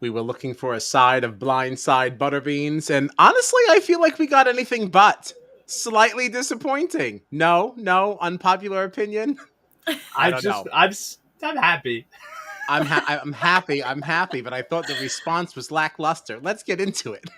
We were looking for a side of blindside butter beans, and honestly, I feel like we got anything but. Slightly disappointing. No, unpopular opinion. I don't know. I'm happy. I'm happy, but I thought the response was lackluster. Let's get into it.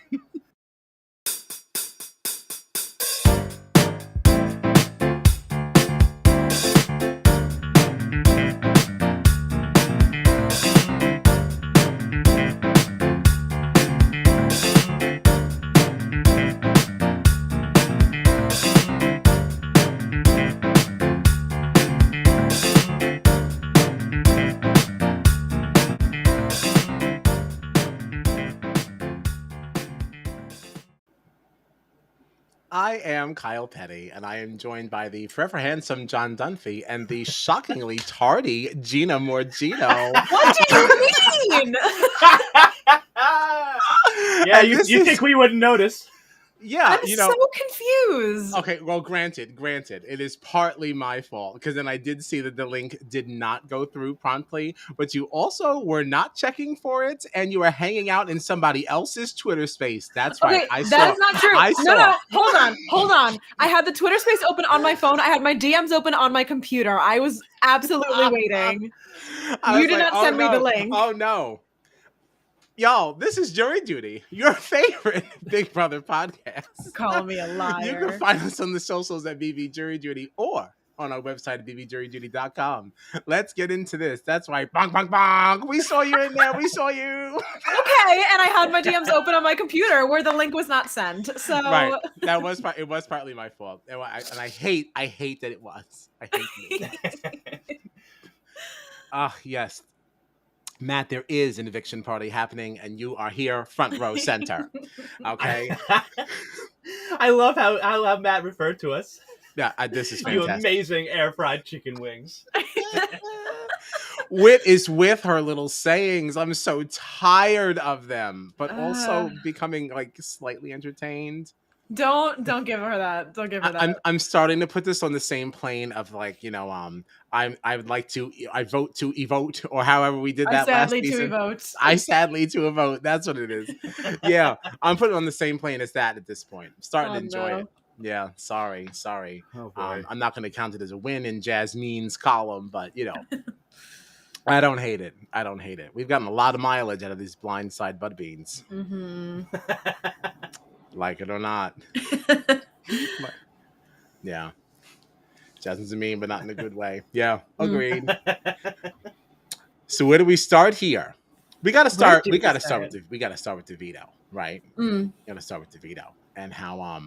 I am Kyle Petty, and I am joined by the forever handsome John Dunphy and the shockingly tardy Gina Morgino. What do you mean? Yeah, you think we wouldn't notice? Yeah, I'm so confused. Okay, well, granted, it is partly my fault because then I did see that the link did not go through promptly, but you also were not checking for it, and you were hanging out in somebody else's Twitter space. That's right. That is not true. No, hold on. I had the Twitter space open on my phone. I had my DMs open on my computer. I was absolutely waiting. You did not send me the link. Oh no. Y'all, this is Jury Duty, your favorite Big Brother podcast. Call me a liar. You can find us on the socials at BB Jury Duty or on our website at bbjuryduty.com. Let's get into this. That's right. Bonk, bonk, bonk. We saw you in there. We saw you. Okay, and I had my DMs open on my computer where the link was not sent. So right. It was partly my fault. And I hate that it was. I hate it. Yes. Matt, there is an eviction party happening, and you are here, front row center. Okay. I love how Matt referred to us. Yeah, this is fantastic. You amazing air fried chicken wings. Wit is with her little sayings. I'm so tired of them, but also becoming like slightly entertained. Don't give her that. Don't give her that. I'm starting to put this on the same plane of like, I vote to evote, or however we did that last season. I sadly to evote. That's what it is. Yeah, I'm putting it on the same plane as that at this point. I'm starting to enjoy it. Yeah, sorry. Oh, boy. I'm not going to count it as a win in Jasmine's column, but I don't hate it. We've gotten a lot of mileage out of these blindside butt beans. Mm-hmm. Like it or not. Yeah. Jasmine's mean, but not in a good way. Yeah, agreed. So where do we start here? We gotta start with the veto, right? We gotta start with the veto. And how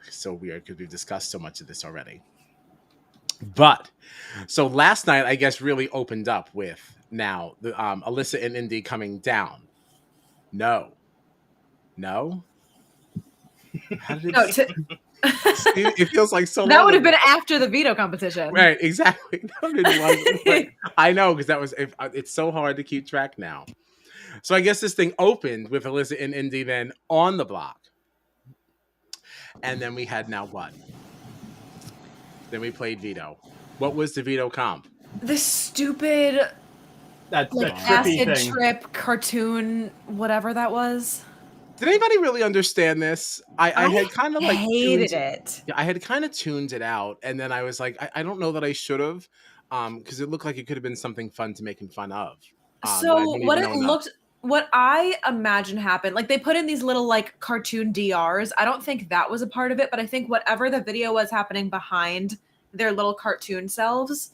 so weird because we've discussed so much of this already. But so last night I guess really opened up with now the Alyssa and Indy coming down. No. How did it feels like so that would have been after the veto competition, right? Exactly. I know, because it's so hard to keep track now. So I guess this thing opened with Alyssa and Indy then on the block, and then we had now what? Then we played veto. What was the veto comp? The stupid acid trip cartoon, whatever that was. Did anybody really understand this? I had kind of like hated it. Yeah, I had kind of tuned it out, and then I was like, I don't know that I should have, because it looked like it could have been something fun to making fun of. What I imagine happened, like they put in these little like cartoon DRs. I don't think that was a part of it, but I think whatever the video was happening behind their little cartoon selves,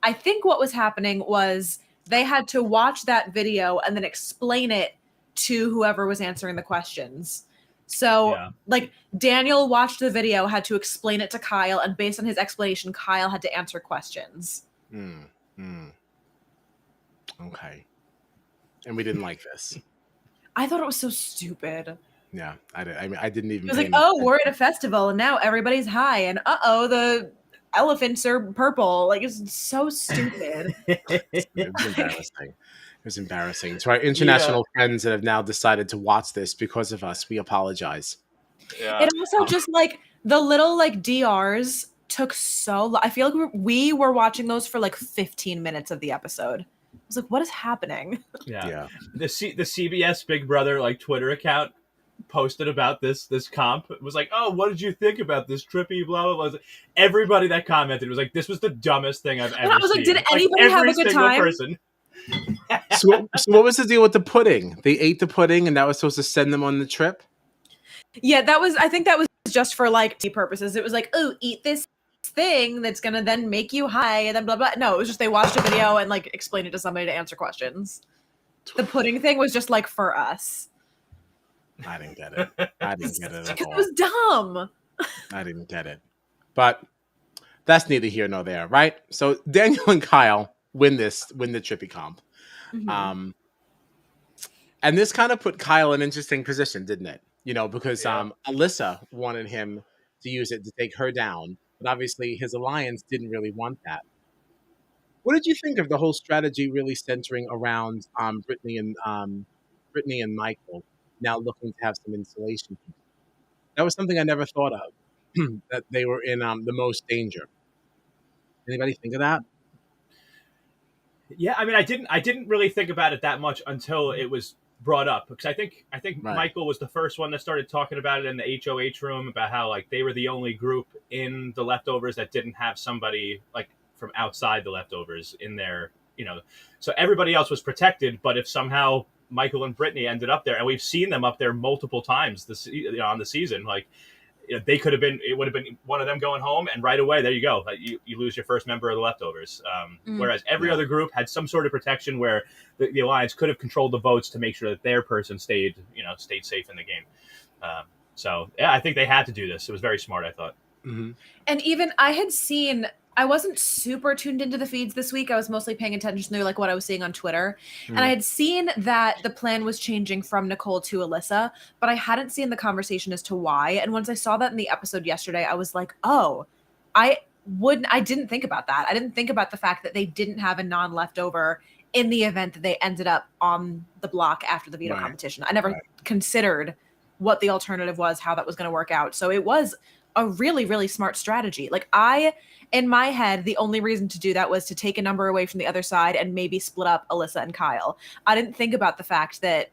I think what was happening was they had to watch that video and then explain it to whoever was answering the questions. So like Daniel watched the video, had to explain it to Kyle, and based on his explanation, Kyle had to answer questions. Okay. And we didn't like this. I thought it was so stupid. Yeah, I did. I mean, I didn't even. It was like, we're at a festival and now everybody's high, and the elephants are purple. Like, it's so stupid. It's embarrassing. It was embarrassing. To our international friends that have now decided to watch this because of us, we apologize. Yeah. It also just like the little like DRs took so long. I feel like we were watching those for like 15 minutes of the episode. was like, what is happening? Yeah. The CBS Big Brother like Twitter account posted about this comp. It was like, oh, what did you think about this trippy blah blah blah? Everybody that commented was like, this was the dumbest thing I've ever I was seen. like, did anybody have a good time? Person. So what was the deal with the pudding? They ate the pudding, and that was supposed to send them on the trip. Yeah, I think that was just for like tea purposes. It was like, oh, eat this thing that's gonna then make you high, and then blah blah. No, it was just they watched a video and like explained it to somebody to answer questions. The pudding thing was just like for us. I didn't get it. I didn't get it at Because all. it was dumb. I didn't get it. But that's neither here nor there, right? So Daniel and Kyle win the trippy comp. Mm-hmm. And this kind of put Kyle in an interesting position, didn't it? Because Alyssa wanted him to use it to take her down, but obviously his alliance didn't really want that. What did you think of the whole strategy really centering around Brittany and Michael now looking to have some insulation? That was something I never thought of, that they were in the most danger. Anybody think of that? Yeah, I mean, I didn't really think about it that much until it was brought up, because I think right. Michael was the first one that started talking about it in the HOH room about how like they were the only group in the leftovers that didn't have somebody like from outside the leftovers in there, so everybody else was protected. But if somehow Michael and Brittany ended up there, and we've seen them up there multiple times on the season, like they could have been, it would have been one of them going home, and right away there you go, you lose your first member of the leftovers. Whereas every other group had some sort of protection where the alliance could have controlled the votes to make sure that their person stayed safe in the game. So yeah, I think they had to do this. It was very smart, I thought. Mm-hmm. And even I wasn't super tuned into the feeds this week. I was mostly paying attention to like what I was seeing on Twitter. And I had seen that the plan was changing from Nicole to Alyssa, but I hadn't seen the conversation as to why. And once I saw that in the episode yesterday, I was like, oh, I didn't think about that. I didn't think about the fact that they didn't have a non-leftover in the event that they ended up on the block after the veto competition. I never considered what the alternative was, how that was going to work out. So it was a really, really smart strategy. Like in my head, the only reason to do that was to take a number away from the other side and maybe split up Alyssa and Kyle. I didn't think about the fact that,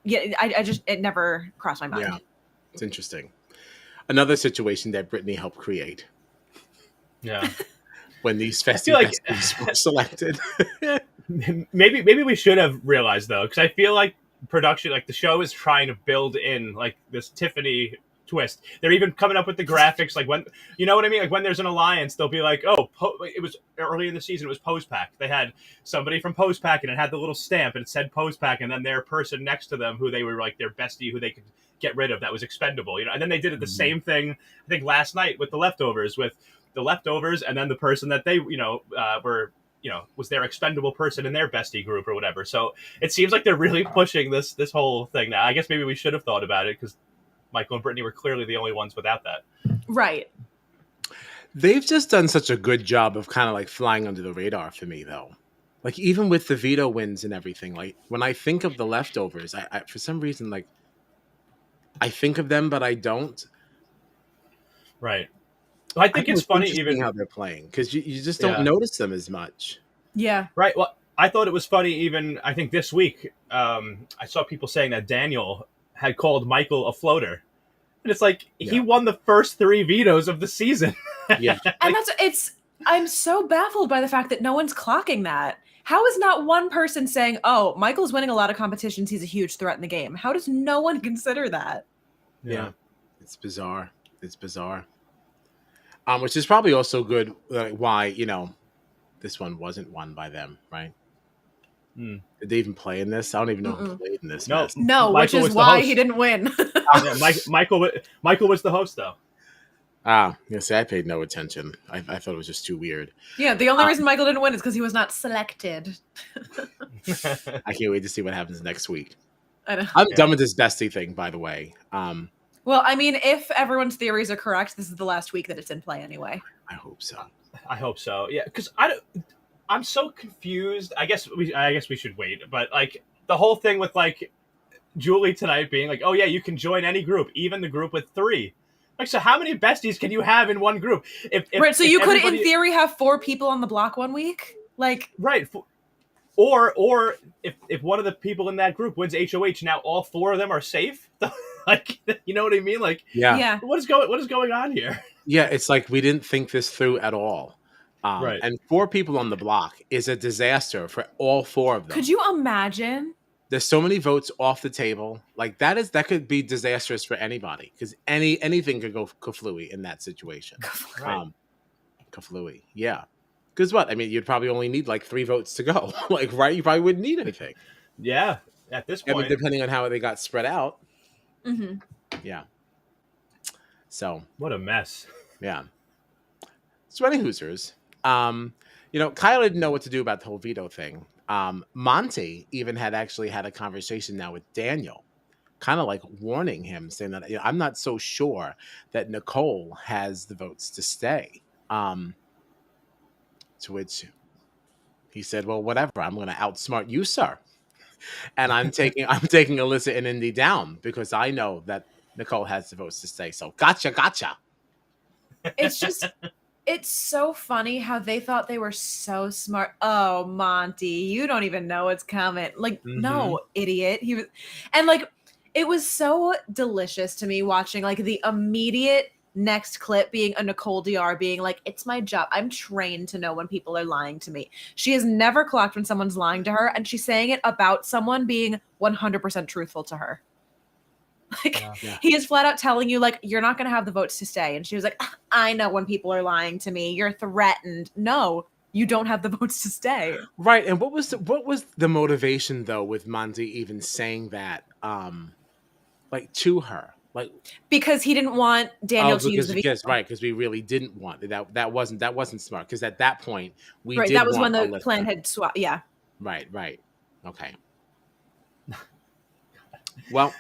it never crossed my mind. Yeah, it's interesting. Another situation that Brittany helped create. Yeah. When these festive were selected. maybe we should have realized though, because I feel like production, like the show is trying to build in like this Tiffany twist. They're even coming up with the graphics, like when, you know what I mean? Like when there's an alliance, they'll be like, oh, it was early in the season, it was Postpack. They had somebody from Postpack and it had the little stamp and it said Postpack, and then their person next to them who they were like their bestie who they could get rid of that was expendable, and then they did it the same thing, I think last night with the leftovers, and then the person that they, were, was their expendable person in their bestie group or whatever. So it seems like they're really pushing this whole thing now. I guess maybe we should have thought about it because Michael and Brittany were clearly the only ones without that. Right. They've just done such a good job of kind of like flying under the radar for me, though. Like even with the veto wins and everything, like when I think of the leftovers, I for some reason, like I think of them, but I don't. Right. Well, I think it's funny even how they're playing because you just don't notice them as much. Yeah. Right. Well, I thought it was funny even, I think this week, I saw people saying that Daniel had called Michael a floater. And it's like, he won the first 3 vetoes of the season. Yeah. And I'm so baffled by the fact that no one's clocking that. How is not one person saying, oh, Michael's winning a lot of competitions, he's a huge threat in the game? How does no one consider that? Yeah. It's bizarre. Which is probably also good why, this one wasn't won by them, right? Did they even play in this? I don't even know who played in this. No, Michael, which is why he didn't win. Michael was the host, though. See, I paid no attention. I thought it was just too weird. Yeah, the only reason Michael didn't win is because he was not selected. I can't wait to see what happens next week. I know. I'm done with this bestie thing, by the way. Well, I mean, if everyone's theories are correct, this is the last week that it's in play anyway. I hope so. Yeah, because I'm so confused. I guess we should wait. But like the whole thing with like Julie tonight being like, oh yeah, you can join any group, even the group with 3. Like, so how many besties can you have in one group? So you could, in theory, have 4 people on the block one week? Like, right. Or if one of the people in that group wins HOH, now all 4 of them are safe. Like, you know what I mean? Like, Yeah. what is going on here? Yeah, it's like we didn't think this through at all. Right. And 4 people on the block is a disaster for all 4 of them. Could you imagine? There's so many votes off the table. Like that could be disastrous for anybody because anything could go kaflooey in that situation. Right. Kaflooey, yeah. Because what? I mean, you'd probably only need like 3 votes to go. Like, right? You probably wouldn't need anything. Yeah. At this point, I mean, depending on how they got spread out. Mm-hmm. Yeah. So what a mess. Yeah. So any Hoosers, Kyle didn't know what to do about the whole veto thing. Monty even had a conversation now with Daniel, kind of like warning him, saying that I'm not so sure that Nicole has the votes to stay. To which he said, "Well, whatever. I'm going to outsmart you, sir, and I'm taking Alyssa and Indy down because I know that Nicole has the votes to stay. So gotcha." It's just, it's so funny how they thought they were so smart. Oh, Monty, you don't even know what's coming. Like, no, idiot. He was, and like, it was so delicious to me watching like the immediate next clip being a Nicole DR being like, it's my job. I'm trained to know when people are lying to me. She has never clocked when someone's lying to her, and she's saying it about someone being 100% truthful to her. Like, he is flat out telling you, like, you're not going to have the votes to stay. And she was like, I know when people are lying to me. You're threatened. No, you don't have the votes to stay. Right. And what was the motivation, though, with Monty even saying that, like, to her? Like, because he didn't want Daniel to use the veto. Because we really didn't want it. That wasn't smart. Because at that point, we right. Did that was when the Alyssa. plan had swapped. Yeah. Right. Okay. Well,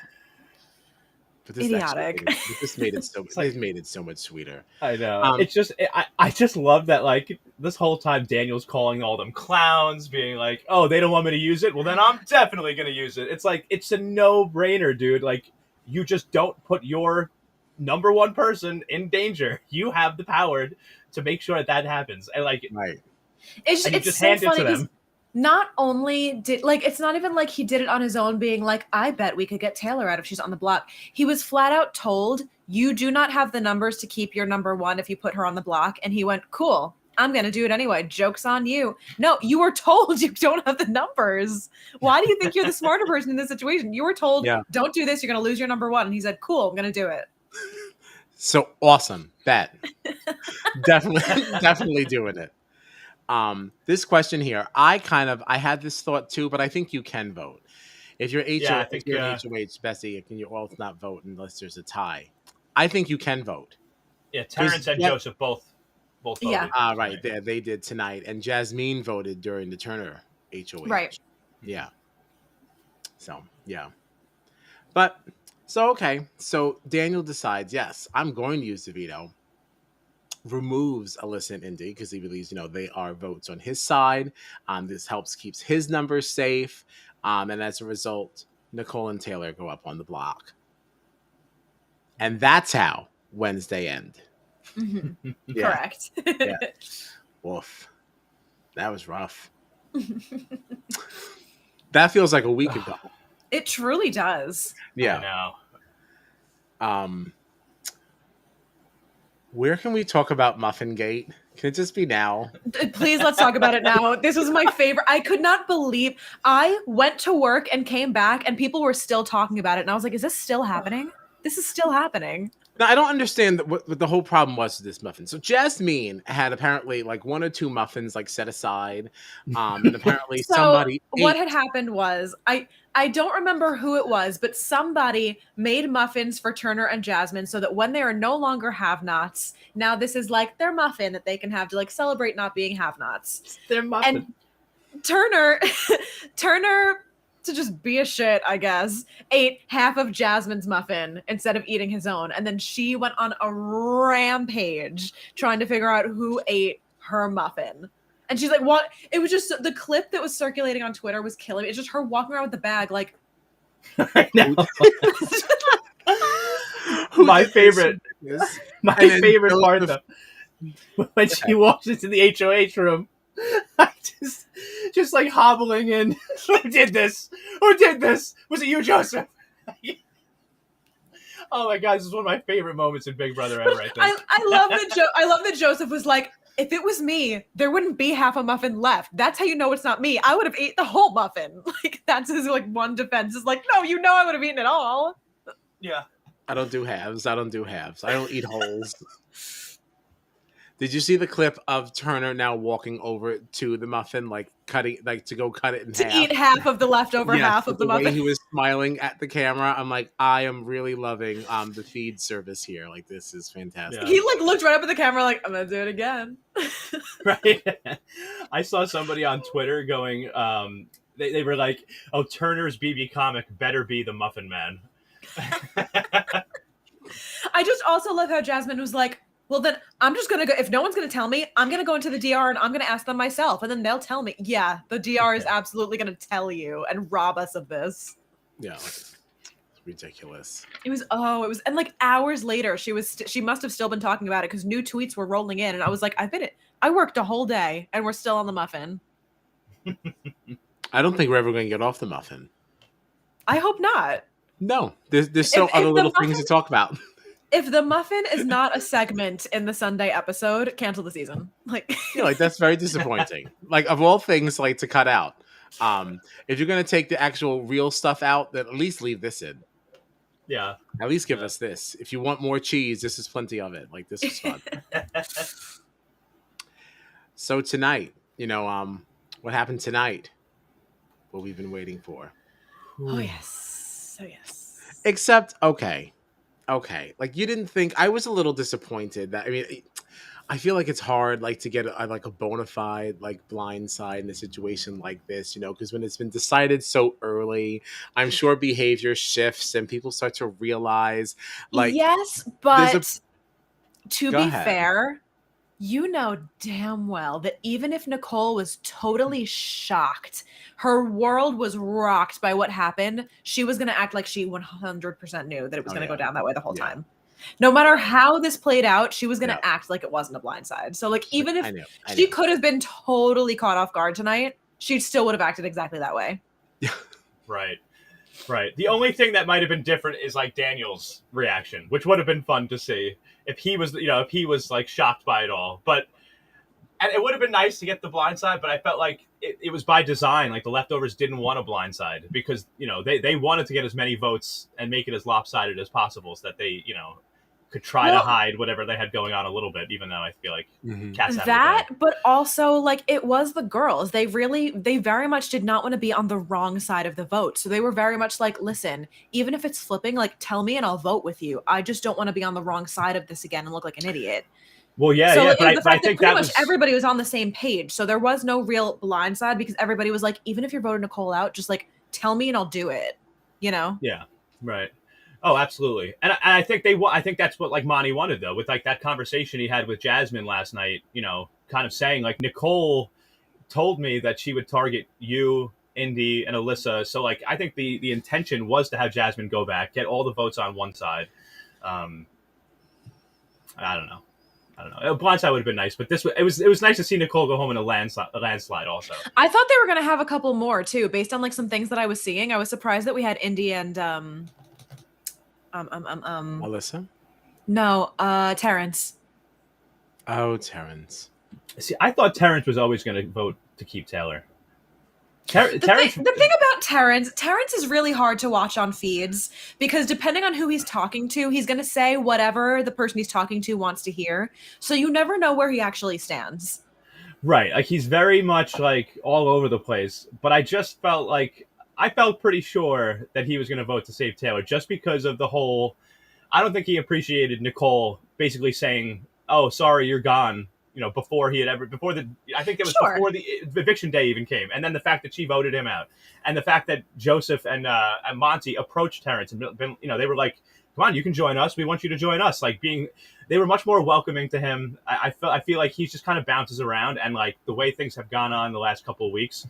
but this idiotic. This made it so. It made it so much sweeter. I know. It's just I just love that. Like, this whole time, Daniel's calling all them clowns, being like, "Oh, they don't want me to use it. Well, then I'm definitely gonna use it." It's like, it's a no-brainer, dude. Like, you just don't put your number one person in danger. You have the power to make sure that happens. And like, right. It's just so funny because not only did, like, it's not even like he did it on his own being like, I bet we could get Taylor out if she's on the block. He was flat out told, you do not have the numbers to keep your number one if you put her on the block. And he went, cool, I'm going to do it anyway. Joke's on you. No, you were told you don't have the numbers. Why do you think you're the smarter person in this situation? You were told, don't do this. You're going to lose your number one. And he said, cool, I'm going to do it. So awesome. Bet. Definitely doing it. This question here, I had this thought too, but I think you can vote. If you're HOH, Bessie, can you all not vote unless there's a tie? I think you can vote. Yeah, Terrence and Joseph both voted. Yeah. Right. They did tonight. And Jasmine voted during the Turner HOH. Right. Yeah. So, yeah. But, so, okay. So, Daniel decides, yes, I'm going to use the veto. Removes Alyssa and Indy because he believes, they are votes on his side. This keeps his numbers safe. And as a result, Nicole and Taylor go up on the block. And that's how Wednesday ended. Mm-hmm. Yeah. Correct. Yeah. Woof. That was rough. That feels like a week ago. It truly does. Yeah. I know. Where can we talk about Muffingate? Can it just be now? Please, let's talk about it now. This was my favorite. I could not believe I went to work and came back and people were still talking about it. And I was like, is this still happening? This is still happening. Now, I don't understand what the whole problem was with this muffin. So Jasmine had apparently like 1 or 2 muffins like set aside. And apparently somebody what had happened was I don't remember who it was, but somebody made muffins for Turner and Jasmine so that when they are no longer have-nots, now this is like their muffin that they can have to like celebrate not being have-nots. Their muffin. And Turner, to just be a shit, I guess, ate half of Jasmine's muffin instead of eating his own. And then she went on a rampage trying to figure out who ate her muffin. And she's like, what? It was just the clip that was circulating on Twitter was killing me. It's just her walking around with the bag like. I know. My favorite part, though, when she walks into the HOH room, just like hobbling in. Who did this? Who did this? Was it you, Joseph? Oh my God, this is one of my favorite moments in Big Brother ever. I think. I love that. I love that Joseph was like, if it was me, there wouldn't be half a muffin left. That's how you know it's not me. I would have ate the whole muffin. Like that's his like one defense. Is like, no, you know I would have eaten it all. Yeah. I don't do halves. I don't eat wholes. Did you see the clip of Turner now walking over to the muffin, like cutting, like to go cut it in half? To eat half of the leftover half of the muffin. The way he was smiling at the camera, I'm like, I am really loving the feed service here. Like, this is fantastic. Yeah. He like looked right up at the camera, like, I'm gonna do it again. Right. I saw somebody on Twitter going, they were like, "Oh, Turner's BB comic better be the Muffin Man." I just also love how Jasmine was like, well, then I'm just going to go. If no one's going to tell me, I'm going to go into the DR and I'm going to ask them myself. And then they'll tell me. Yeah, the DR is absolutely going to tell you and rob us of this. Yeah, it's ridiculous. It was, and like hours later, she must have still been talking about it because new tweets were rolling in. And I was like, I worked a whole day and we're still on the muffin. I don't think we're ever going to get off the muffin. I hope not. No, there's still other little things to talk about. If the muffin is not a segment in the Sunday episode, cancel the season. Like, like that's very disappointing. Like of all things, like to cut out. If you're gonna take the actual real stuff out, then at least leave this in. Yeah. At least give us this. If you want more cheese, this is plenty of it. Like this is fun. So tonight, what happened tonight? What we've been waiting for. Oh yes. Except, okay. Like you didn't think I was a little disappointed that I feel like it's hard like to get a bona fide like blindside in a situation like this, because when it's been decided so early, I'm sure behavior shifts and people start to realize like yes, but to be fair, you know damn well that even if Nicole was totally shocked, her world was rocked by what happened, she was going to act like she 100% knew that it was going to go down that way the whole time. No matter how this played out, she was going to act like it wasn't a blindside. So like even if she could have been totally caught off guard tonight, she still would have acted exactly that way. Right. The only thing that might have been different is like Daniel's reaction, which would have been fun to see. If he was like shocked by it all, and it would have been nice to get the blindside, but I felt like it was by design. Like the leftovers didn't want a blindside because they wanted to get as many votes and make it as lopsided as possible, so that they could try to hide whatever they had going on a little bit. Even though I feel like but also like it was the girls. They very much did not want to be on the wrong side of the vote. So they were very much like, listen, even if it's flipping, like tell me and I'll vote with you. I just don't want to be on the wrong side of this again and look like an idiot. Well, yeah, so but I think pretty much everybody was on the same page. So there was no real blindside because everybody was like, even if you're voting Nicole out, just like tell me and I'll do it. Yeah, right. Oh, absolutely. And I think I think that's what like Monty wanted though, with like that conversation he had with Jasmine last night, kind of saying like Nicole told me that she would target you, Indy, and Alyssa. So like I think the intention was to have Jasmine go back, get all the votes on one side. I don't know. A blindside would have been nice, but it was nice to see Nicole go home in a landslide also. I thought they were going to have a couple more too, based on like some things that I was seeing. I was surprised that we had Indy and Alyssa? No, Terrence. Oh, Terrence. See, I thought Terrence was always going to vote to keep Taylor. The thing about Terrence is really hard to watch on feeds because depending on who he's talking to, he's going to say whatever the person he's talking to wants to hear. So you never know where he actually stands. Right. Like he's very much like all over the place. But I just felt like I felt pretty sure that he was going to vote to save Taylor just because of the whole. I don't think he appreciated Nicole basically saying, "Oh, sorry, you're gone." Before he had before the eviction day even came. And then the fact that she voted him out and the fact that Joseph and Monty approached Terrence and they were like, come on, you can join us. We want you to join us. Like they were much more welcoming to him. I feel like he's just kind of bounces around and like the way things have gone on the last couple of weeks,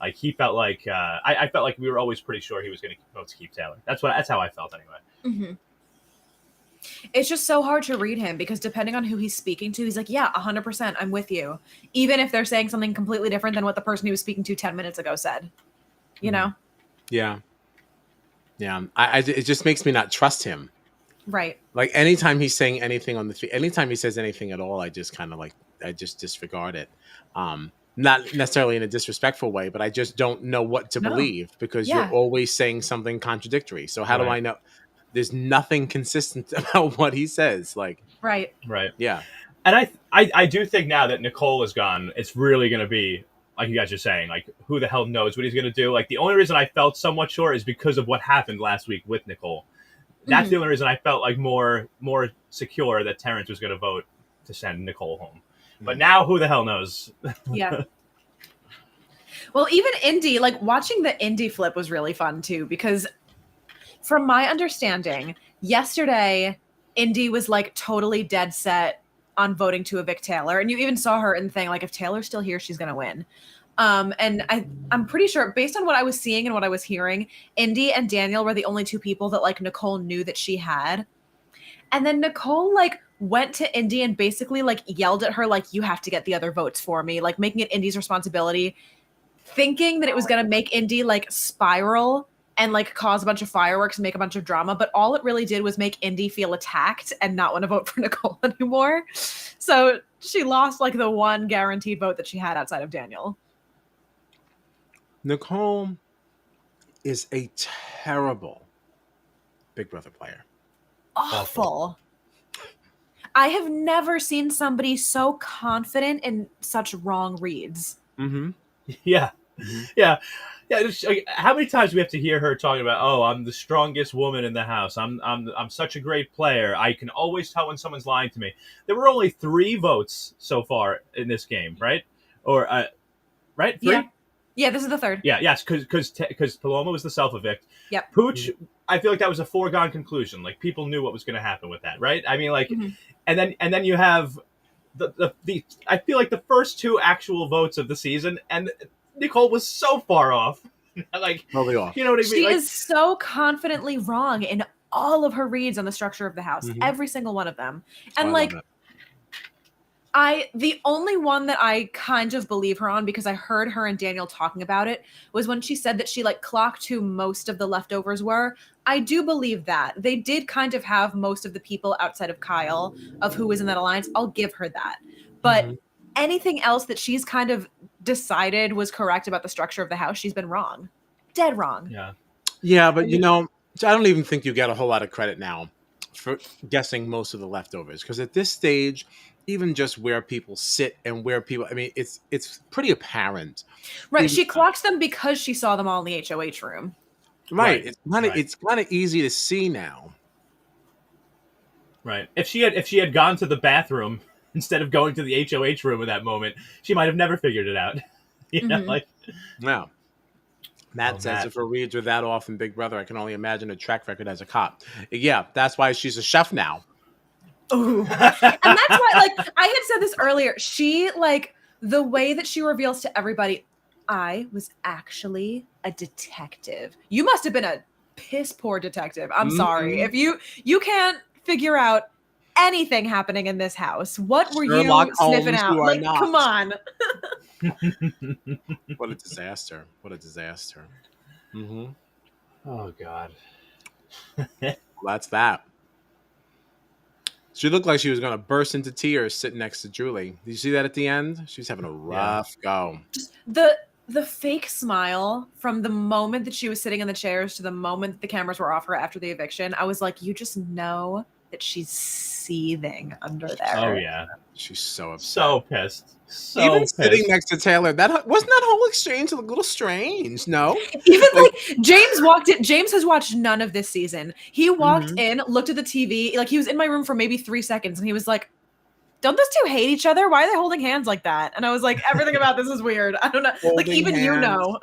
like he felt like, I felt like we were always pretty sure he was going to vote to keep Taylor. That's how I felt anyway. Mm-hmm. It's just so hard to read him because depending on who he's speaking to, he's like, yeah, 100%, I'm with you. Even if they're saying something completely different than what the person he was speaking to 10 minutes ago said. You know? Yeah. Yeah. It just makes me not trust him. Right. Like anytime he's saying anything on the feed, anytime he says anything at all, I just kind of like, I just disregard it. Not necessarily in a disrespectful way, but I just don't know what to believe because you're always saying something contradictory. So how do I know? There's nothing consistent about what he says. Like, right. Yeah. And I do think now that Nicole is gone, it's really going to be, like you guys are saying, like, who the hell knows what he's going to do? Like, the only reason I felt somewhat sure is because of what happened last week with Nicole. That's the only reason I felt like more secure that Terrence was going to vote to send Nicole home. But now, who the hell knows? Yeah. Well, even Indy, like, watching the Indy flip was really fun, too, because from my understanding, yesterday, Indy was, like, totally dead set on voting to evict Taylor. And you even saw her in the thing, like, if Taylor's still here, she's going to win. And I'm pretty sure, based on what I was seeing and what I was hearing, Indy and Daniel were the only two people that, like, Nicole knew that she had. And then Nicole, like, went to Indy and basically, like, yelled at her, like, you have to get the other votes for me, like, making it Indy's responsibility, thinking that it was going to make Indy, like, spiral and, like, cause a bunch of fireworks and make a bunch of drama. But all it really did was make Indy feel attacked and not want to vote for Nicole anymore. So she lost, like, the one guaranteed vote that she had outside of Daniel. Nicole is a terrible Big Brother player. Awful. I have never seen somebody so confident in such wrong reads. Mm-hmm. Yeah. Mm-hmm. Yeah. Just, like, how many times do we have to hear her talking about, oh, I'm the strongest woman in the house. I'm such a great player. I can always tell when someone's lying to me. There were only 3 votes so far in this game, right? Or right? 3? Yeah, this is the 3rd. Yeah, yes, because Paloma was the self-evict. Yep. Pooch, I feel like that was a foregone conclusion. Like, people knew what was going to happen with that, right? I mean, like, and then you have the I feel like the first 2 actual votes of the season, and Nicole was so far off. Like, totally off. You know what I mean? She is so confidently wrong in all of her reads on the structure of the house, every single one of them. And like, the only one that I kind of believe her on, because I heard her and Daniel talking about it, was when she said that she, like, clocked who most of the leftovers were. I do believe that. They did kind of have most of the people outside of Kyle of who was in that alliance. I'll give her that. But anything else that she's kind of decided was correct about the structure of the house, she's been wrong. Dead wrong. Yeah. Yeah, but, you know, I don't even think you get a whole lot of credit now for guessing most of the leftovers. Because at this stage, even just where people sit and where people, I mean, it's pretty apparent. Right. She clocked them because she saw them all in the HOH room. Right. It's kind of easy to see now. Right. If she had gone to the bathroom instead of going to the HOH room at that moment, she might have never figured it out. You know, like. No. Matt says if her reads are that off in Big Brother, I can only imagine a track record as a cop. Yeah, that's why she's a chef now. Ooh. And that's why, like, I had said this earlier. She, like, the way that she reveals to everybody, I was actually a detective. You must have been a piss poor detective. I'm sorry. If you can't figure out anything happening in this house, what were Sherlock you sniffing Holmes, out? Like, come on. What a disaster. What a disaster. Oh, God. Well, that's that. She looked like she was going to burst into tears sitting next to Julie. Did you see that at the end? She's having a rough go. Just the fake smile from the moment that she was sitting in the chairs to the moment that the cameras were off her after the eviction. I was like, you just know that she's seething under there. Oh, yeah. She's so upset. So pissed. So even pissed. Sitting next to Taylor, that wasn't that whole exchange a little strange, no? Even like James walked in. James has watched none of this season. He walked in, looked at the TV, like he was in my room for maybe 3 seconds, and he was like, don't those two hate each other? Why are they holding hands like that? And I was like, everything about this is weird. I don't know. Like, even hands. You know.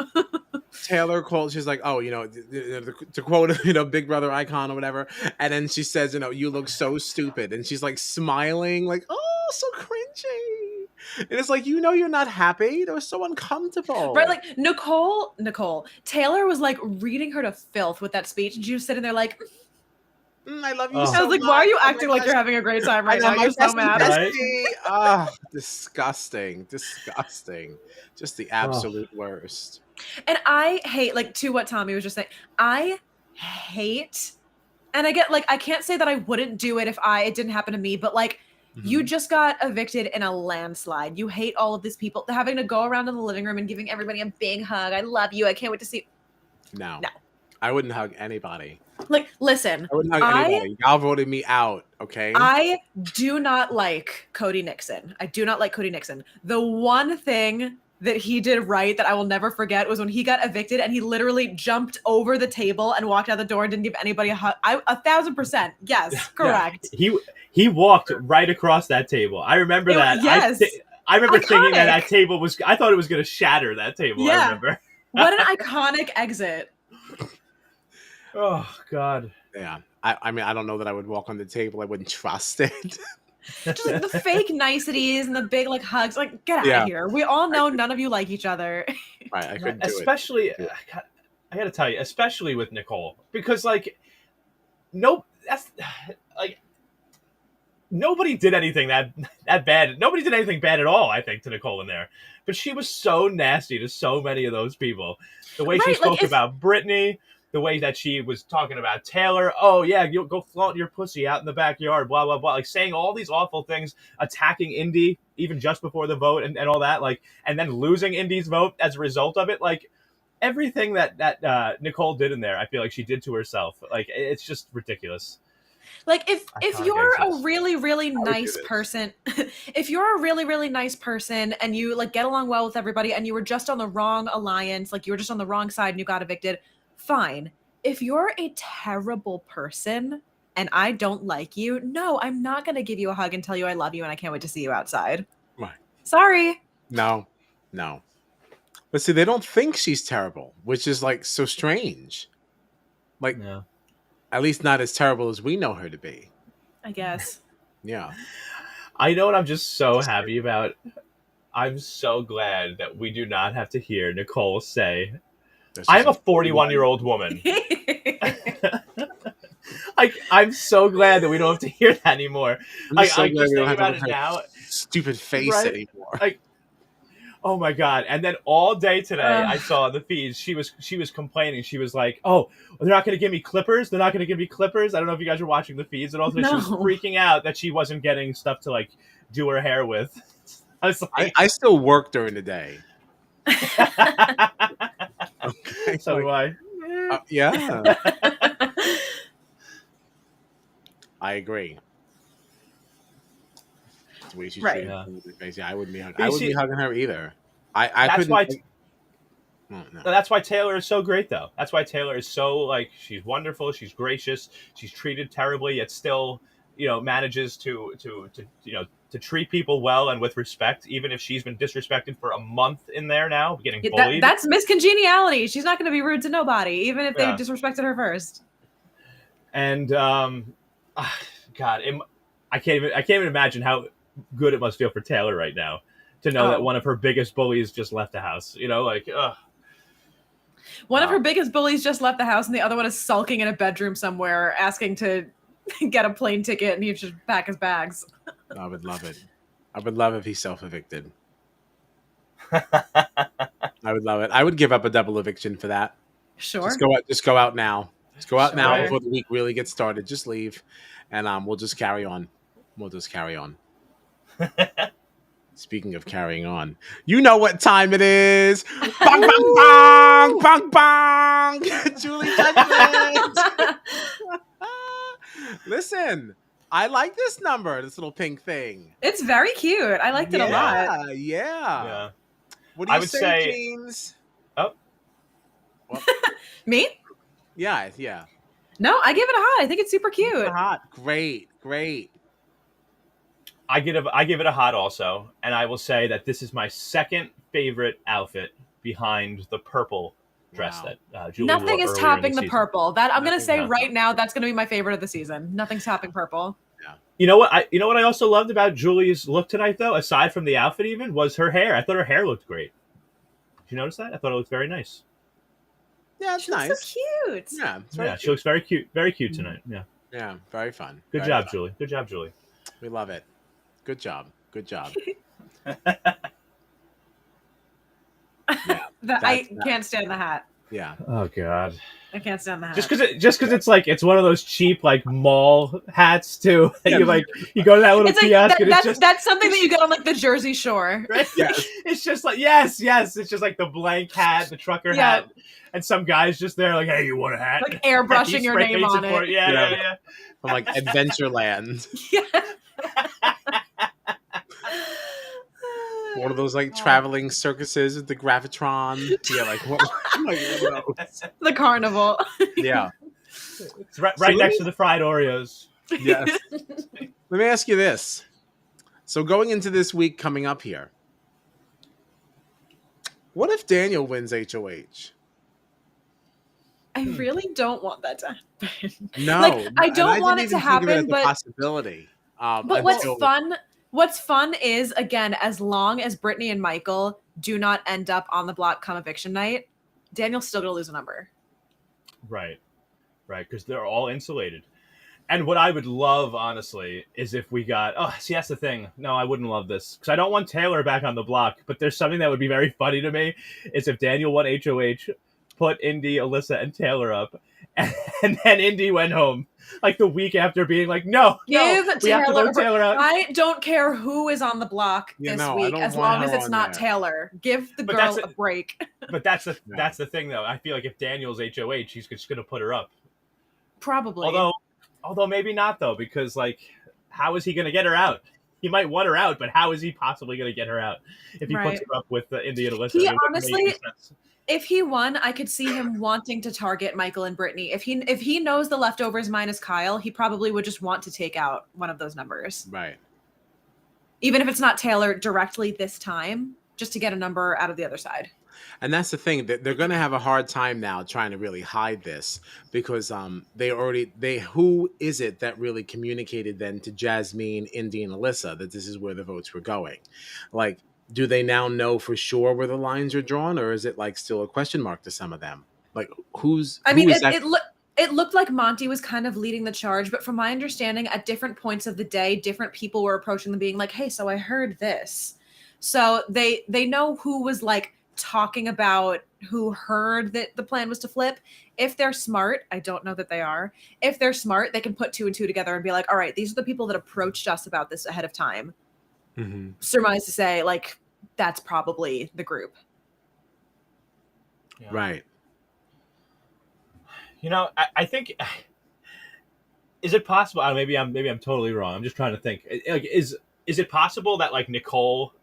Taylor called, she's like, oh, you know, to quote, you know, Big Brother icon or whatever. And then she says, you know, you look so stupid. And she's like smiling, like, oh, so cringy. And it's like, you know, you're not happy. That was so uncomfortable. Right. Like Nicole, Taylor was like reading her to filth with that speech. And she was sitting there like, I love you Oh. so I was like, much. why are you Oh my acting like gosh. you're having a great time right I know, now? my You're so mad. Right? bestie. Disgusting. Disgusting. Just the absolute worst. And I hate, like, to what Tommy was just saying, I hate, and I get, like, I can't say that I wouldn't do it if it didn't happen to me, but, like, you just got evicted in a landslide. You hate all of these people. They're having to go around in the living room and giving everybody a big hug. I love you. I can't wait to see. No. No. I wouldn't hug anybody. Like, listen, I wouldn't hug anybody. Y'all voted me out, okay? I do not like Cody Nixon. I do not like Cody Nixon. The one thing that he did right that I will never forget was when he got evicted and he literally jumped over the table and walked out the door and didn't give anybody a hug. 1,000%. Yes, correct. Yeah. He walked right across that table. I remember that. Yes. I remember thinking Iconic. that table was. I thought it was going to shatter that table. Yeah. I remember. What an iconic exit. Oh God. Yeah. I mean, I don't know that I would walk on the table. I wouldn't trust it. Just like the fake niceties and the big like hugs. Like, get out of here. We all know none of you like each other. Right. I couldn't do Especially, it. I got to tell you, especially with Nicole, because nobody did anything that bad. Nobody did anything bad at all, I think, to Nicole in there. But she was so nasty to so many of those people. The way she spoke about Brittany, the way that she was talking about Taylor. Oh, yeah, you'll go flaunt your pussy out in the backyard, blah, blah, blah. Like saying all these awful things, attacking Indy even just before the vote and all that. Like, and then losing Indy's vote as a result of it. Like, everything that Nicole did in there, I feel like she did to herself. Like, it's just ridiculous. Like if you're a really, really nice person, if you're a really, really nice person and you like get along well with everybody and you were just on the wrong alliance, like you were just on the wrong side and you got evicted, fine. If you're a terrible person and I don't like you, no, I'm not going to give you a hug and tell you I love you and I can't wait to see you outside. Right. Sorry. No. But see, they don't think she's terrible, which is like so strange. Like, at least not as terrible as we know her to be. I guess. Yeah. I know what I'm just so happy about. I'm so glad that we do not have to hear Nicole say, I'm a 41-year-old woman. I'm so glad that we don't have to hear that anymore. I'm just so glad just we don't think have about to it now. Stupid face anymore. Like, oh my God. And then all day today, I saw the feeds. She was complaining. She was like, oh, they're not going to give me clippers. They're not going to give me clippers. I don't know if you guys are watching the feeds at all. She was freaking out that she wasn't getting stuff to like do her hair with. I was like, I still work during the day. Okay. So do I. Yeah. I agree. The way she's treating I wouldn't be hugging her either. That's why. That's why Taylor is so great, though. That's why Taylor is so like she's wonderful. She's gracious. She's treated terribly, yet still, manages to treat people well and with respect, even if she's been disrespected for a month in there now, getting bullied. That's miscongeniality. She's not going to be rude to nobody, even if they disrespected her first. And God, I can't even imagine how good it must feel for Taylor right now to know that one of her biggest bullies just left the house. One of her biggest bullies just left the house, and the other one is sulking in a bedroom somewhere, asking to get a plane ticket, and he should pack his bags. I would love it. I would love if he self-evicted. I would love it. I would give up a double eviction for that. Sure. Just go out now. Just go out now before the week really gets started. Just leave, and we'll just carry on. Speaking of carrying on, you know what time it is. Bong, bong, bong, bong, bong. Julie Judgment. Listen, I like this number, this little pink thing. It's very cute. I liked it a lot. Yeah. What do you say, James? Oh. Well, me? Yeah. No, I give it a hot. I think it's super cute. Super hot. Great. I give it a hot also, and I will say that this is my second favorite outfit behind the purple dress that Julie wore. Nothing is topping the purple. That I'm going to say right now, that's going to be my favorite of the season. Nothing's topping purple. Yeah. You know what I also loved about Julie's look tonight, though, aside from the outfit even, was her hair. I thought her hair looked great. Did you notice that? I thought it looked very nice. Yeah, it's nice. So cute. Yeah, she looks very cute tonight. Yeah. Yeah, very fun. Good Very job, fun. Julie. Good job, Julie. We love it. Good job. Good job. Yeah. I can't stand the hat. Yeah. Oh God. I can't stand the hat. Just because it's like it's one of those cheap like mall hats too. That you go to that little it's like kiosk and that's something that you get on like the Jersey Shore. Right? Yes. It's just like yes. It's just like the blank hat, the trucker hat, and some guy's just there like, hey, you want a hat? Like airbrushing your name on it. Yeah. From like Adventureland. Yeah. One of those like traveling circuses at the Gravitron. Yeah, like what? The carnival. Yeah, it's right next to the fried Oreos. Yes. Let me ask you this: so going into this week coming up here, what if Daniel wins HOH? I really don't want that to happen. No, like I don't want it to happen, but possibility. But what's fun is, again, as long as Brittany and Michael do not end up on the block come eviction night, Daniel's still gonna lose a number. Right, because they're all insulated. And what I would love, honestly, is if we got... Oh, see, that's the thing. No, I wouldn't love this. Because I don't want Taylor back on the block. But there's something that would be very funny to me. Is if Daniel won HOH, put Indy, Alyssa, and Taylor up. And then Indy went home. Like the week after being like, no, we have to vote Taylor out. I don't care who is on the block this week, as long as it's not Taylor. Give the girl a break. But that's the thing, though. I feel like if Daniel's HOH, he's just going to put her up. Probably. Although maybe not, though, because, like, how is he going to get her out? He might want her out, but how is he possibly going to get her out if he puts her up with Indy and Alyssa? He honestly, if he won, I could see him wanting to target Michael and Brittany. If he knows the leftovers minus Kyle, he probably would just want to take out one of those numbers. Right. Even if it's not Taylor directly this time, just to get a number out of the other side. And that's the thing, that they're going to have a hard time now trying to really hide this, because who is it that really communicated then to Jasmine, Indy, and Alyssa that this is where the votes were going? Like, do they now know for sure where the lines are drawn, or is it like still a question mark to some of them? Like, it looked like Monty was kind of leading the charge, but from my understanding, at different points of the day, different people were approaching them being like, hey, so I heard this. So they know who was like talking about who heard that the plan was to flip. If they're smart, I don't know that they are. If they're smart, they can put 2 and 2 together and be like, all right, these are the people that approached us about this ahead of time. Mm-hmm. Surmise to say, like, that's probably the group. Yeah. Right. You know, I think, is it possible? Maybe I'm totally wrong. I'm just trying to think. Like, is it possible that like Nicole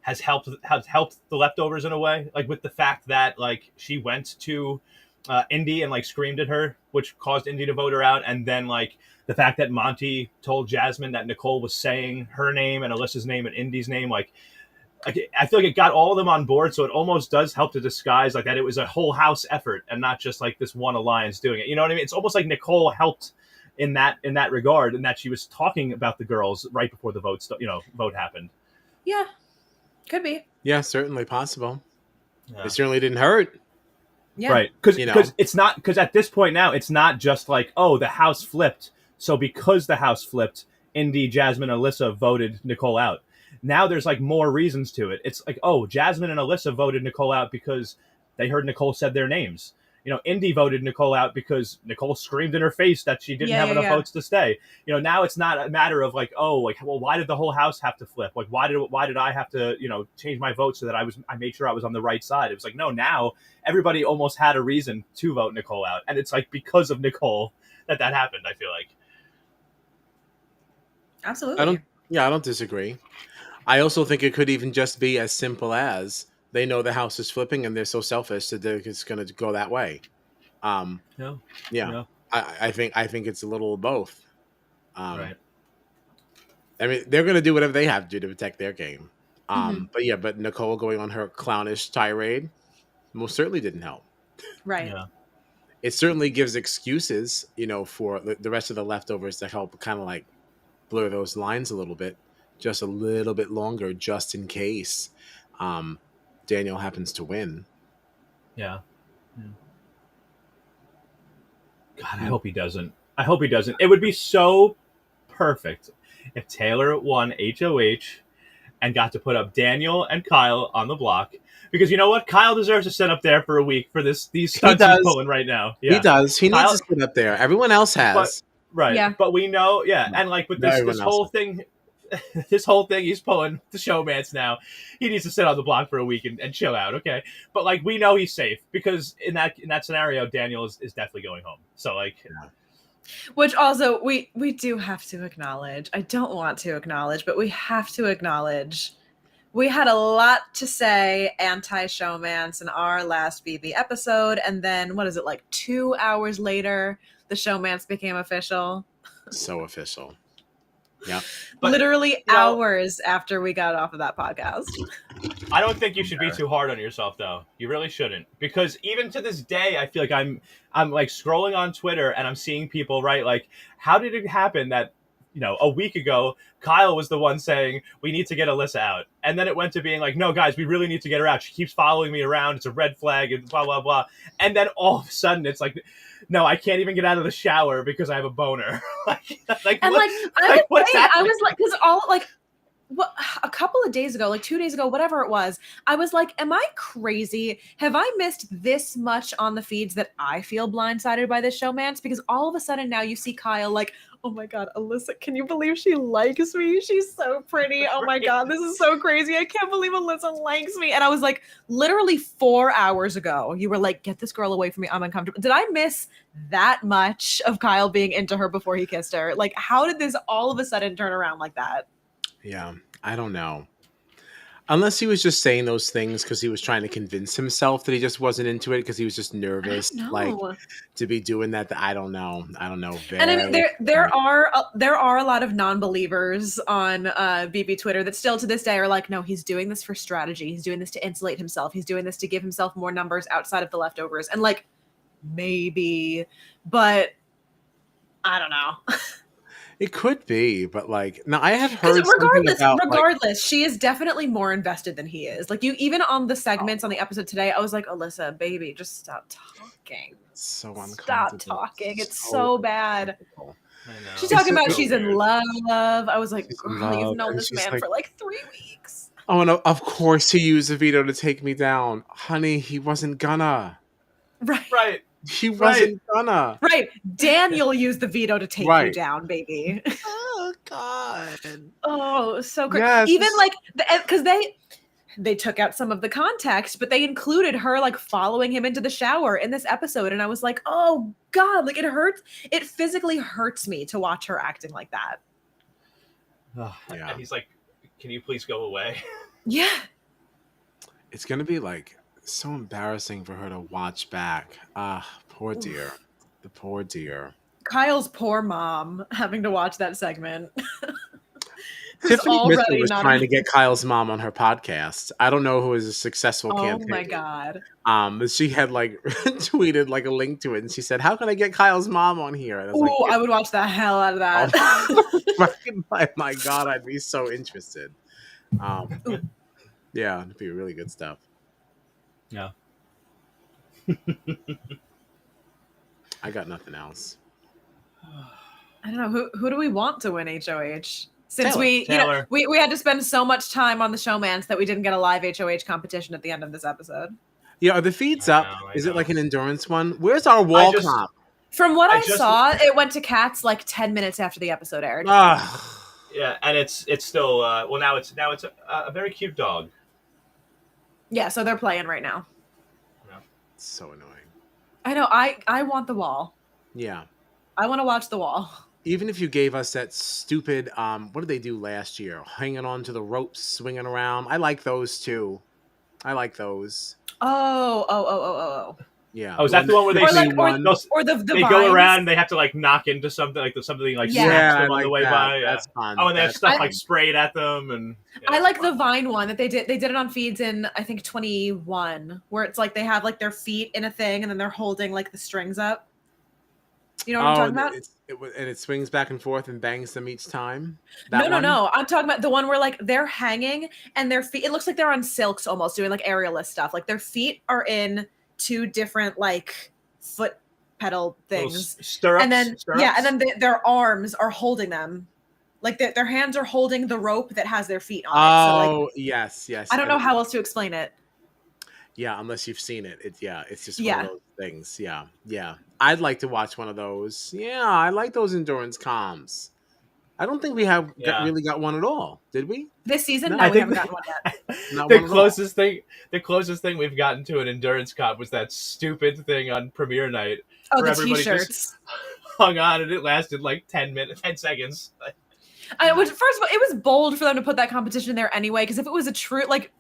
has helped the leftovers in a way, like with the fact that like she went to Indy and like screamed at her, which caused Indy to vote her out, and then like the fact that Monty told Jasmine that Nicole was saying her name and Alyssa's name and Indy's name, like I feel like it got all of them on board, so it almost does help to disguise like that it was a whole house effort and not just like this one alliance doing it. You know what I mean? It's almost like Nicole helped in that regard, and that she was talking about the girls right before the vote happened. Yeah, could be. Yeah, certainly possible. Yeah. It certainly didn't hurt. Yeah. Right, because it's not, because at this point now it's not just like, oh, the house flipped, so because the house flipped, Indy, Jasmine, Alyssa voted Nicole out. Now there's like more reasons to it. It's like, oh, Jasmine and Alyssa voted Nicole out because they heard Nicole said their names. You know, Indy voted Nicole out because Nicole screamed in her face that she didn't have enough votes to stay. You know, now it's not a matter of like, oh, like, well, why did the whole house have to flip? Like, why did I have to, change my vote so that I made sure I was on the right side? It was like, no, now everybody almost had a reason to vote Nicole out, and it's like because of Nicole that happened. I feel like. Absolutely. I don't disagree. I also think it could even just be as simple as they know the house is flipping and they're so selfish that they're just going to go that way. I think it's a little of both. Right. I mean, they're going to do whatever they have to do to protect their game. But Nicole going on her clownish tirade most certainly didn't help. Right. Yeah. It certainly gives excuses, for the rest of the leftovers to help kind of like blur those lines a little bit, just a little bit longer, just in case Daniel happens to win. Yeah. God, I hope he doesn't. I hope he doesn't. It would be so perfect if Taylor won HOH and got to put up Daniel and Kyle on the block. Because you know what? Kyle deserves to sit up there for a week for these stunts he's pulling right now. Yeah. He does. He needs to sit up there. Everyone else has. Right. Yeah. But we know, and like with this whole thing, this whole thing he's pulling the showmance now, he needs to sit on the block for a week and chill out, okay? But like we know he's safe because in that scenario, Daniel is definitely going home. So like which also we do have to acknowledge. I don't want to acknowledge, but we have to acknowledge we had a lot to say anti-showmance in our last BB episode, and then what is it, like 2 hours later, the showmance became official. So official. Yeah. Literally hours after we got off of that podcast. I don't think you should be too hard on yourself, though. You really shouldn't, because even to this day, I feel like I'm like scrolling on Twitter and I'm seeing people write like, "How did it happen that a week ago Kyle was the one saying we need to get Alyssa out, and then it went to being like, no guys, we really need to get her out. She keeps following me around. It's a red flag and blah blah blah." And then all of a sudden it's like, no, I can't even get out of the shower because I have a boner. I was like, because all like. What, a couple of days ago, like 2 days ago, whatever it was, I was like, am I crazy? Have I missed this much on the feeds that I feel blindsided by this showmance? Because all of a sudden now you see Kyle like, oh my God, Alyssa, can you believe she likes me? She's so pretty. Oh my God, this is so crazy. I can't believe Alyssa likes me. And I was like, literally 4 hours ago, you were like, get this girl away from me. I'm uncomfortable. Did I miss that much of Kyle being into her before he kissed her? Like, how did this all of a sudden turn around like that? Yeah, I don't know. Unless he was just saying those things because he was trying to convince himself that he just wasn't into it because he was just nervous, like to be doing that. I don't know. And I mean, there are a lot of non-believers on BB Twitter that still to this day are like, no, he's doing this for strategy. He's doing this to insulate himself. He's doing this to give himself more numbers outside of the leftovers. And like, maybe, but I don't know. It could be, but like, now I had heard regardless, she is definitely more invested than he is. Like, you, even on the segments on the episode today, I was like, Alyssa, baby, just stop talking. It's so uncomfortable. Stop talking. It's so bad. I know. She's talking about she's in love. I was like, girl, you've known this man for like 3 weeks. Oh, and of course he used a veto to take me down. Honey, he wasn't gonna. Right. He wasn't gonna. Right. Daniel used the veto to take you down, baby. Oh, God. Oh, so great. Yes. Even like, because they took out some of the context, but they included her like following him into the shower in this episode. And I was like, oh God, like it hurts. It physically hurts me to watch her acting like that. Oh, yeah. And he's like, can you please go away? Yeah. It's going to be like so embarrassing for her to watch back. Poor dear. The poor dear. Kyle's poor mom having to watch that segment. Tiffany Mitchell was trying to get Kyle's mom on her podcast. I don't know who is a successful campaign. Oh my God. But she had like tweeted like a link to it, and she said, "How can I get Kyle's mom on here?" And I was like, I would watch the hell out of that. My God, I'd be so interested. Yeah, it'd be really good stuff. Yeah. I got nothing else. I don't know. Who do we want to win HOH? Since Taylor. we had to spend so much time on the showmance that we didn't get a live HOH competition at the end of this episode. Yeah, are the feeds up? Is it like an endurance one? Where's our wall comp? From what I saw, it went to Cats like 10 minutes after the episode aired. Yeah, and it's still now it's a very cute dog. Yeah, so they're playing right now. Yeah. It's so annoying. I know. I want the wall. Yeah. I want to watch the wall. Even if you gave us that stupid, what did they do last year? Hanging on to the ropes, swinging around. I like those too. I like those. Oh. Yeah. Oh, is that the one where they they go around and they have to like knock into something like something like smacks them on the way by? That's fun. Oh, and they have stuff like sprayed at them and. Yeah, I like the Vine one that they did. They did it on feeds in I think 21, where it's like they have like their feet in a thing and then they're holding like the strings up. You know what I'm talking about? And it swings back and forth and bangs them each time. No. I'm talking about the one where like they're hanging and their feet. It looks like they're on silks almost doing like aerialist stuff. Like their feet are in two different like foot pedal things. Stirrups, and then stirrups? yeah, and then their arms are holding them. Like their hands are holding the rope that has their feet on it. So like, yes. I don't know how else to explain it. Yeah, unless you've seen it. It's just one Yeah. of those things. Yeah. I'd like to watch one of those. Yeah, I like those endurance comms. I don't think we have really got one at all, did we? This season, No, no, I we think haven't gotten one yet. Not the one at all. closest thing we've gotten to an endurance comp was that stupid thing on premiere night. Oh, where the everybody t-shirts. just hung on, and it lasted like 10 seconds. First of all, it was bold for them to put that competition there anyway, because if it was a true, like,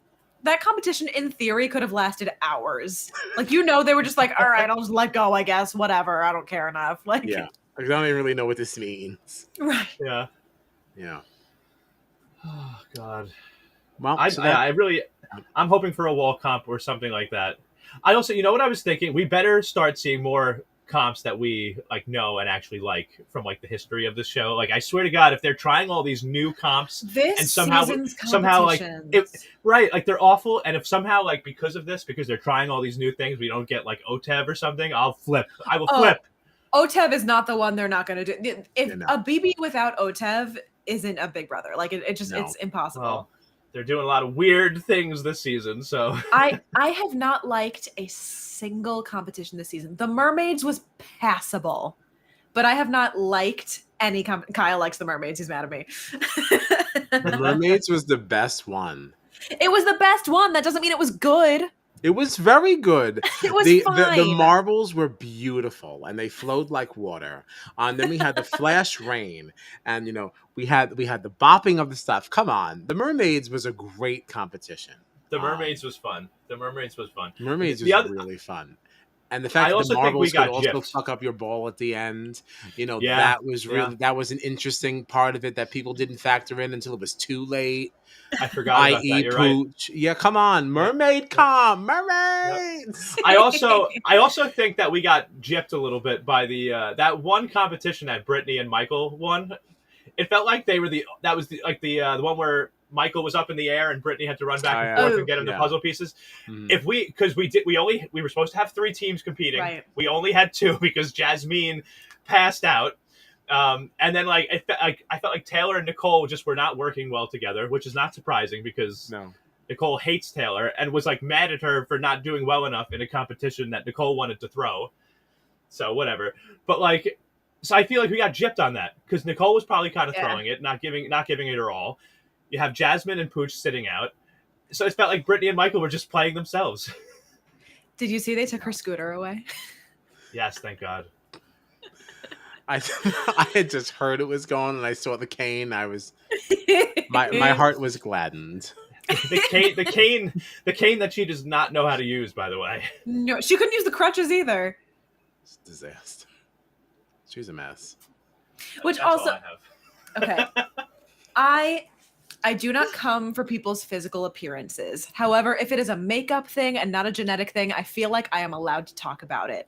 that competition in theory could have lasted hours. Like, they were just like, all right, I'll just let go, I guess, whatever, I don't care enough. Like, yeah, I don't even really know what this means. Right. Yeah. Oh God. Well, I'm hoping for a wall comp or something like that. I also, you know what I was thinking? We better start seeing more comps that we like know and actually like from like the history of the show. Like, I swear to God, if they're trying all these new comps this and somehow like right, like they're awful, and if somehow like because they're trying all these new things, we don't get like OTEV or something, I'll flip. I will flip. OTEV is not the one they're not going to do. If a BB without OTEV isn't a Big Brother, like it's impossible. Well, they're doing a lot of weird things this season, so I have not liked a single competition this season. The Mermaids was passable, but I have not liked any Kyle likes the Mermaids. He's mad at me. The Mermaids was the best one. It was the best one. That doesn't mean it was good. It was very good. It was fine. The marbles were beautiful, and they flowed like water. And then we had the flash rain, and we had the bopping of the stuff. Come on, the Mermaids was a great competition. The Mermaids was fun. Mermaids was really fun. And the fact that the marbles could also fuck up your ball at the end, that was that was an interesting part of it that people didn't factor in until it was too late. I forgot about that. You're Pooch. Right. Yeah, come on, mermaids. Yep. I also think that we got gypped a little bit by the that one competition that Brittany and Michael won. It felt like the one where Michael was up in the air and Brittany had to run back and forth and get him the puzzle pieces. Mm. We were supposed to have 3 teams competing. Right. We only had 2 because Jasmine passed out. And then I felt like Taylor and Nicole just were not working well together, which is not surprising because Nicole hates Taylor and was like mad at her for not doing well enough in a competition that Nicole wanted to throw. So whatever. But so I feel like we got gypped on that because Nicole was probably kind of throwing it, not giving it her all. You have Jasmine and Pooch sitting out. So it felt like Brittany and Michael were just playing themselves. Did you see they took her scooter away? Yes, thank God. I had just heard it was gone, and I saw the cane. My heart was gladdened. The cane that she does not know how to use, by the way. No, she couldn't use the crutches either. It's a disaster. She's a mess. Which That's also, all I have. Okay, I do not come for people's physical appearances. However, if it is a makeup thing and not a genetic thing, I feel like I am allowed to talk about it.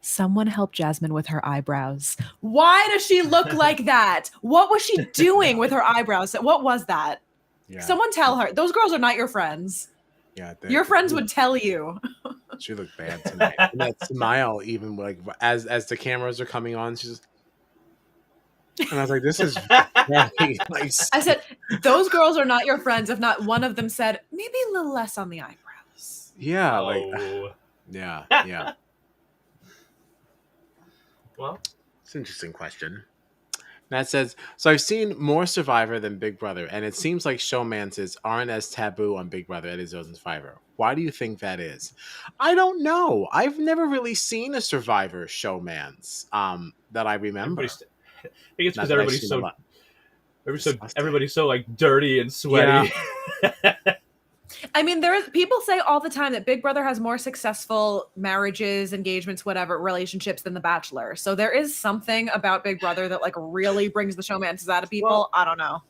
Someone help Jasmine with her eyebrows. Why does she look like that? What was she doing with her eyebrows? What was that? Yeah. Someone tell her. Those girls are not your friends. Yeah, your friends would tell you. She looked bad tonight. And that smile, even as the cameras are coming on, she's just... And I was like, this is very nice. I said, those girls are not your friends. If not one of them said, maybe a little less on the eyebrows. Yeah, yeah. Well, it's an interesting question. Matt says, so I've seen more Survivor than Big Brother, and it seems like showmances aren't as taboo on Big Brother as those in Survivor. Why do you think that is? I don't know. I've never really seen a Survivor showmance that I remember. I think it's because everybody's so like dirty and sweaty. Yeah. I mean, people say all the time that Big Brother has more successful marriages, engagements, whatever, relationships than The Bachelor. So there is something about Big Brother that really brings the showmances out of people. Well, I don't know.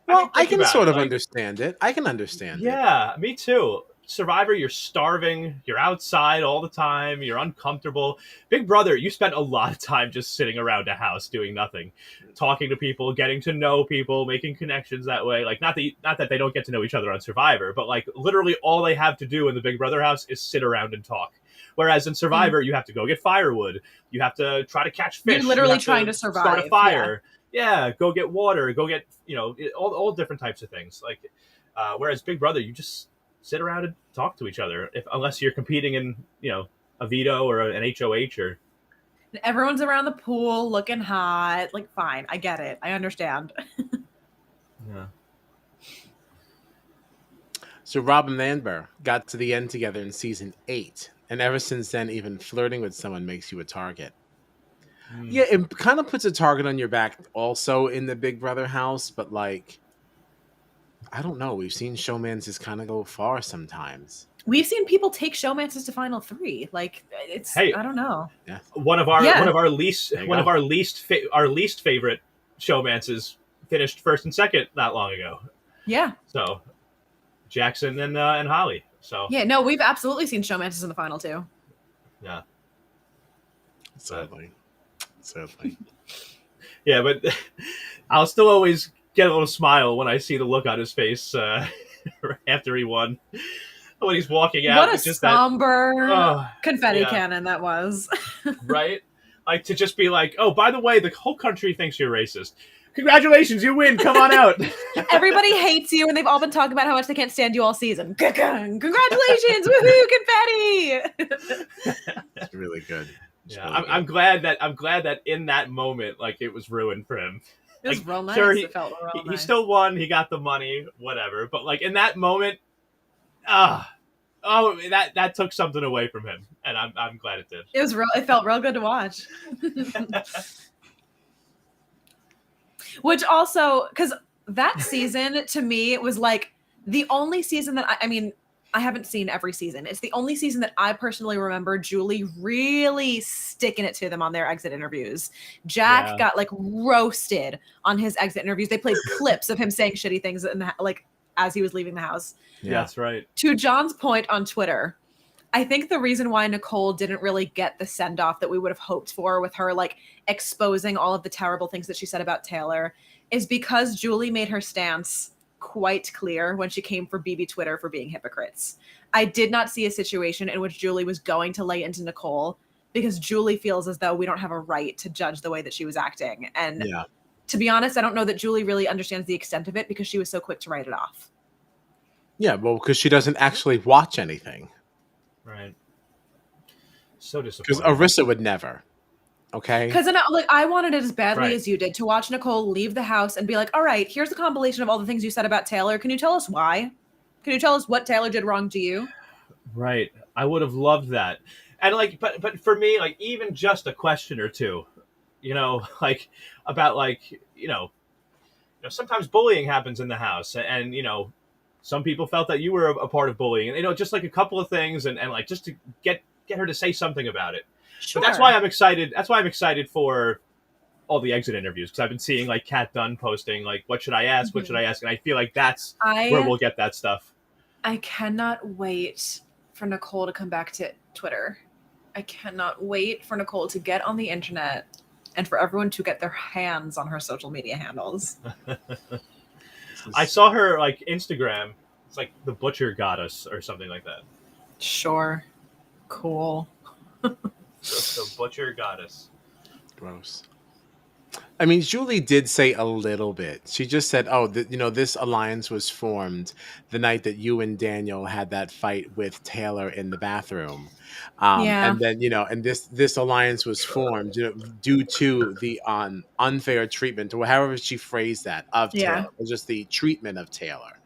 Well, I can sort of understand it. I can understand it. Yeah, me too. Survivor, you're starving, you're outside all the time, you're uncomfortable. Big Brother, you spend a lot of time just sitting around a house doing nothing, talking to people, getting to know people, making connections that way. Not that they don't get to know each other on Survivor, but literally all they have to do in the Big Brother house is sit around and talk. Whereas in Survivor, you have to go get firewood. You have to try to catch fish. You're literally trying to survive. Start a fire. Yeah, go get water. Go get, all different types of things. Like, whereas Big Brother, you just sit around and talk to each other. Unless you're competing in, a veto or an HOH or. Everyone's around the pool looking hot. Like, fine, I get it. I understand. Yeah. So Rob and Amber got to the end together in season 8, and ever since then, even flirting with someone makes you a target. Yeah, it kind of puts a target on your back also in the Big Brother house, but like, I don't know. We've seen showmances kind of go far sometimes. We've seen people take showmances to final 3. Like, it's I don't know. Yeah. One of our least favorite showmances finished first and second not long ago. Yeah. So Jackson and Holly. So yeah, no, we've absolutely seen showmances in the final 2. Yeah. Sadly. Yeah, but I'll still always get a little smile when I see the look on his face after he won. When he's walking out. What a somber confetti cannon that was. Right? Like, to just be like, oh, by the way, the whole country thinks you're racist. Congratulations, you win. Come on out. Everybody hates you, and they've all been talking about how much they can't stand you all season. Congratulations. Woohoo, confetti. It's really good. I'm glad that in that moment, like, it was ruined for him. It was real nice. Sure, it felt real nice. He still won. He got the money, whatever. But like, in that moment, that took something away from him, and I'm glad it did. It felt real good to watch. Which also, because that season to me, it was like the only season that I mean, I haven't seen every season. It's the only season that I personally remember Julie really sticking it to them on their exit interviews. Jack got like roasted on his exit interviews. They played clips of him saying shitty things as he was leaving the house. Yeah, that's right. To John's point on Twitter, I think the reason why Nicole didn't really get the send-off that we would have hoped for with her like exposing all of the terrible things that she said about Taylor is because Julie made her stance quite clear when she came for BB Twitter for being hypocrites. I did not see a situation in which Julie was going to lay into Nicole because Julie feels as though we don't have a right to judge the way that she was acting. And to be honest, I don't know that Julie really understands the extent of it because she was so quick to write it off. Yeah, well, because she doesn't actually watch anything. Right. So disappointing. Because Arissa would never. Okay. Because I wanted it as badly as you did to watch Nicole leave the house and be like, all right, here's the compilation of all the things you said about Taylor. Can you tell us why? Can you tell us what Taylor did wrong to you? Right. I would have loved that. And like, but for me, like, even just a question or two, like about like, sometimes bullying happens in the house, and some people felt that you were a part of bullying, and just like a couple of things, and like just to get her to say something about it. Sure. But that's why I'm excited. That's why I'm excited for all the exit interviews, because I've been seeing like Kat Dunn posting like, what should I ask? Mm-hmm. What should I ask? And I feel like that's where we'll get that stuff. I cannot wait for Nicole to come back to Twitter. I cannot wait for Nicole to get on the internet and for everyone to get their hands on her social media handles. I saw her like Instagram. It's like the Butcher Goddess or something like that. Sure. Cool. So Butcher Goddess. Gross. I mean, Julie did say a little bit. She just said, this alliance was formed the night that you and Daniel had that fight with Taylor in the bathroom. And then, and this alliance was formed, due to the unfair treatment, or however she phrased that, of Taylor, or just the treatment of Taylor.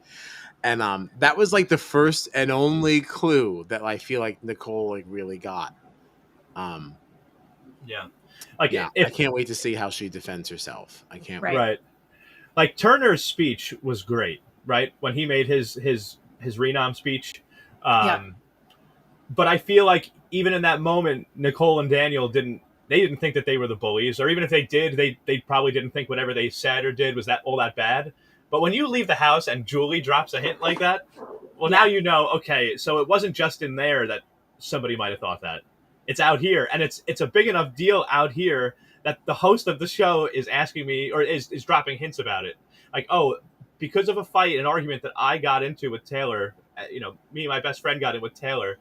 And that was like the first and only clue that I feel like Nicole like really got. I can't wait to see how she defends herself. I can't wait. Right. Like Turner's speech was great, right? When he made his renom speech. But I feel like even in that moment, Nicole and Daniel didn't think that they were the bullies, or even if they did, they probably didn't think whatever they said or did was all that bad. But when you leave the house and Julie drops a hint like that, now okay, so it wasn't just in there that somebody might have thought that. It's out here, and it's a big enough deal out here that the host of the show is asking me, or is dropping hints about it. Like, because of a fight, an argument that I got into with Taylor, me and my best friend got in with Taylor,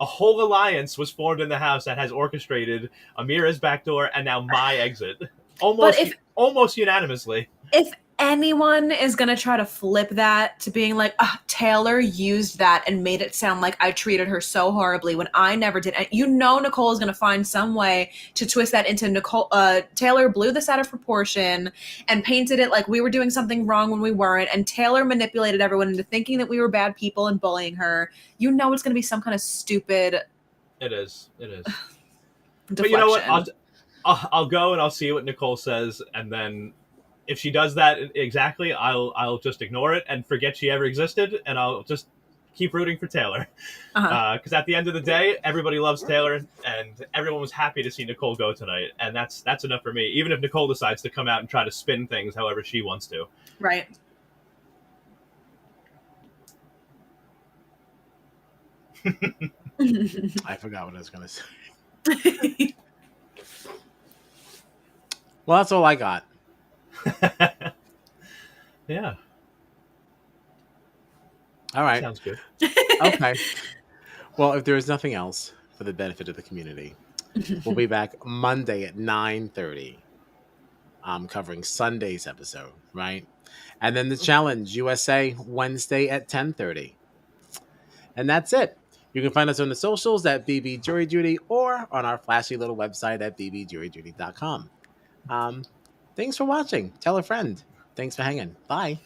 a whole alliance was formed in the house that has orchestrated Amira's backdoor and now my exit, almost unanimously. If anyone is going to try to flip that to being like, Taylor used that and made it sound like I treated her so horribly when I never did. And Nicole is going to find some way to twist that into Taylor blew this out of proportion and painted it like we were doing something wrong when we weren't. And Taylor manipulated everyone into thinking that we were bad people and bullying her. It's going to be some kind of stupid. It is. Deflection. But you know what? I'll go and I'll see what Nicole says, and then if she does that exactly, I'll just ignore it and forget she ever existed, and I'll just keep rooting for Taylor. Because at the end of the day, everybody loves Taylor, and everyone was happy to see Nicole go tonight, and that's enough for me. Even if Nicole decides to come out and try to spin things however she wants to. Right. I forgot what I was going to say. Well, that's all I got. Yeah. All right. Sounds good. Okay. Well, if there is nothing else for the benefit of the community, we'll be back Monday at 9:30. Covering Sunday's episode, right? And then the challenge USA Wednesday at 10:30. And that's it. You can find us on the socials at BB Jury Duty or on our flashy little website at bbjuryduty.com. Thanks for watching. Tell a friend. Thanks for hanging. Bye.